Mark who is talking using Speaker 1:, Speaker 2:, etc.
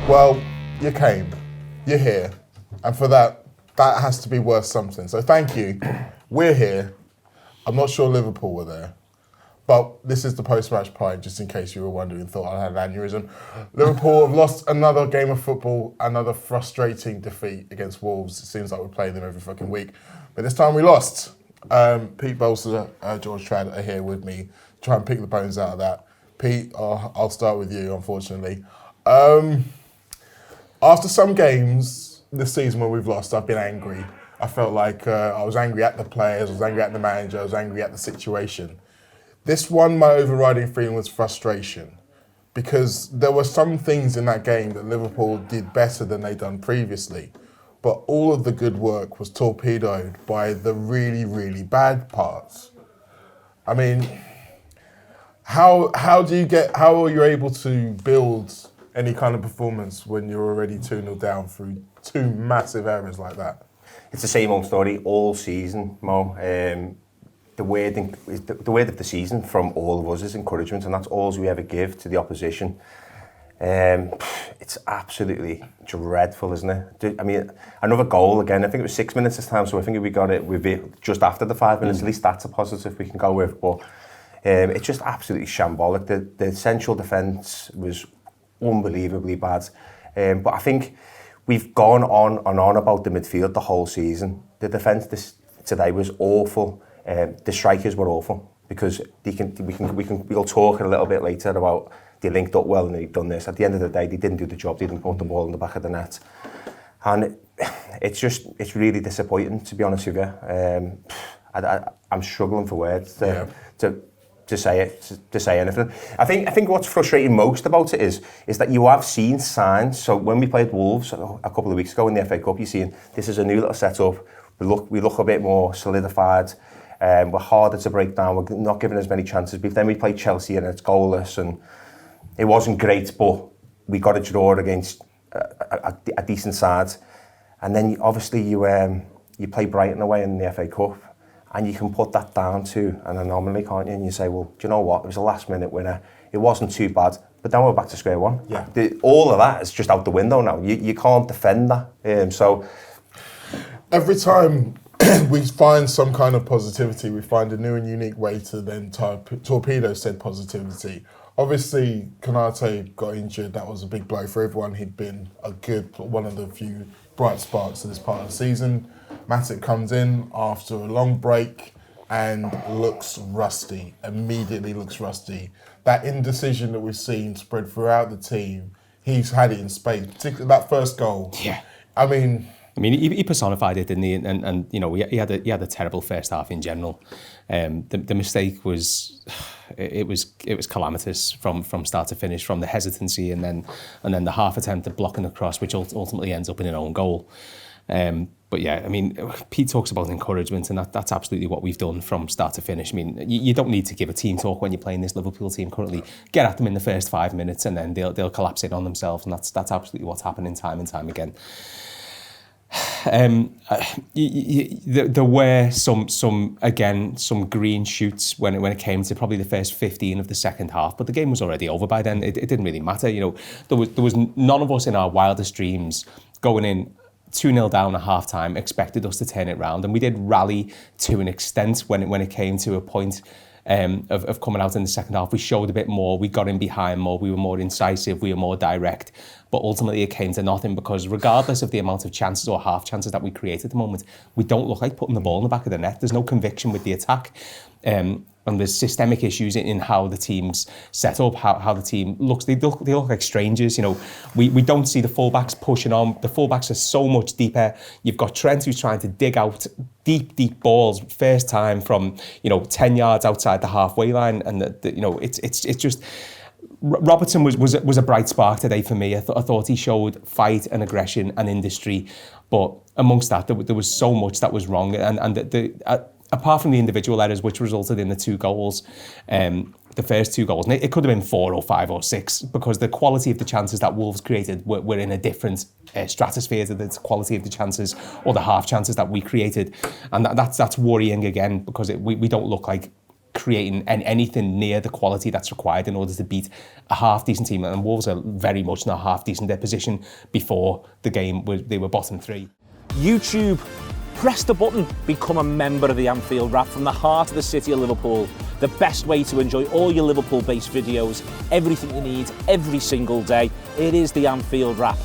Speaker 1: Well, you came, you're here, and for that has to be worth something. So thank you. We're here. I'm not sure Liverpool were there, but this is the post-match pint, just in case you were wondering and thought I had an aneurysm. Liverpool have lost another game of football, another frustrating defeat against Wolves. It seems like we're playing them every fucking week, but this time we lost. Pete Bolster, George Trad are here with me to try and pick the bones out of that. Pete, I'll start with you, unfortunately. After some games this season where we've lost, I've been angry. I felt like I was angry at the players, I was angry at the manager, I was angry at the situation. This one, my overriding feeling was frustration, because there were some things in that game that Liverpool did better than they'd done previously, but all of the good work was torpedoed by the really, really bad parts. I mean, how are you able to build any kind of performance when you're already 2-0 down through two massive errors like that?
Speaker 2: It's the same old story all season, Mo. The word of the season from all of us is encouragement, and that's all we ever give to the opposition. It's absolutely dreadful, isn't it? I mean, another goal again. I think it was 6 minutes this time, so I think we got it with it just after the 5 minutes. At least that's a positive we can go with. But it's just absolutely shambolic. The central defence was unbelievably bad. But I think we've gone on and on about the midfield the whole season. The defence today was awful. The strikers were awful because we'll talk a little bit later about they linked up well and they've done this. At the end of the day, they didn't do the job. They didn't put the ball in the back of the net, and it's really disappointing, to be honest with you. I'm struggling for words to say anything. I think what's frustrating most about it is that you have seen signs. So when we played Wolves a couple of weeks ago in the FA Cup, you've seen this is a new little setup. We look a bit more solidified. We're harder to break down. We're not given as many chances. But then we played Chelsea and it's goalless, and it wasn't great. But we got a draw against a decent side. And then obviously you play Brighton away in the FA Cup. And you can put that down to an anomaly, can't you? And you say, well, do you know what? It was a last-minute winner. It wasn't too bad. But then we're back to square one.
Speaker 1: Yeah.
Speaker 2: All of that is just out the window now. You can't defend that. So
Speaker 1: every time we find some kind of positivity, we find a new and unique way to then torpedo said positivity. Obviously, Konate got injured. That was a big blow for everyone. He'd been one of the few bright sparks of this part of the season. Matip comes in after a long break and looks rusty, immediately looks rusty. That indecision that we've seen spread throughout the team, he's had it in spades, particularly that first goal.
Speaker 3: Yeah.
Speaker 1: I mean,
Speaker 3: he personified it, didn't he? And you know, he had a terrible first half in general. The mistake was calamitous from start to finish, from the hesitancy and then the half attempt at blocking the cross, which ultimately ends up in an own goal. But yeah, I mean, Pete talks about encouragement, and that's absolutely what we've done from start to finish. I mean, you don't need to give a team talk when you're playing this Liverpool team currently. Get at them in the first 5 minutes, and then they'll collapse in on themselves, and that's absolutely what's happening time and time again. There were some green shoots when it came to probably the first 15 of the second half, but the game was already over by then. It didn't really matter. You know, there was none of us in our wildest dreams going in 2-0 down at half-time expected us to turn it round, and we did rally to an extent when it came to a point of coming out in the second half. We showed a bit more, we got in behind more, we were more incisive, we were more direct, but ultimately it came to nothing, because regardless of the amount of chances or half chances that we create at the moment, we don't look like putting the ball in the back of the net. There's no conviction with the attack. And there's systemic issues in how the team's set up, how the team looks. They look like strangers. You know, we don't see the fullbacks pushing on. The fullbacks are so much deeper. You've got Trent who's trying to dig out deep balls first time from 10 yards outside the halfway line, and it's just. Robertson was a bright spark today for me. I thought he showed fight and aggression and industry, but amongst that there was so much that was wrong, and apart from the individual errors which resulted in the two goals, the first two goals, and it could have been 4 or 5 or 6, because the quality of the chances that Wolves created were in a different stratosphere to the quality of the chances or the half chances that we created, and that's worrying again, because we don't look like creating anything near the quality that's required in order to beat a half-decent team. And Wolves are very much not half-decent. Their position before the game, they were bottom 3.
Speaker 4: YouTube, press the button, become a member of the Anfield Wrap from the heart of the city of Liverpool. The best way to enjoy all your Liverpool-based videos, everything you need, every single day. It is the Anfield Wrap.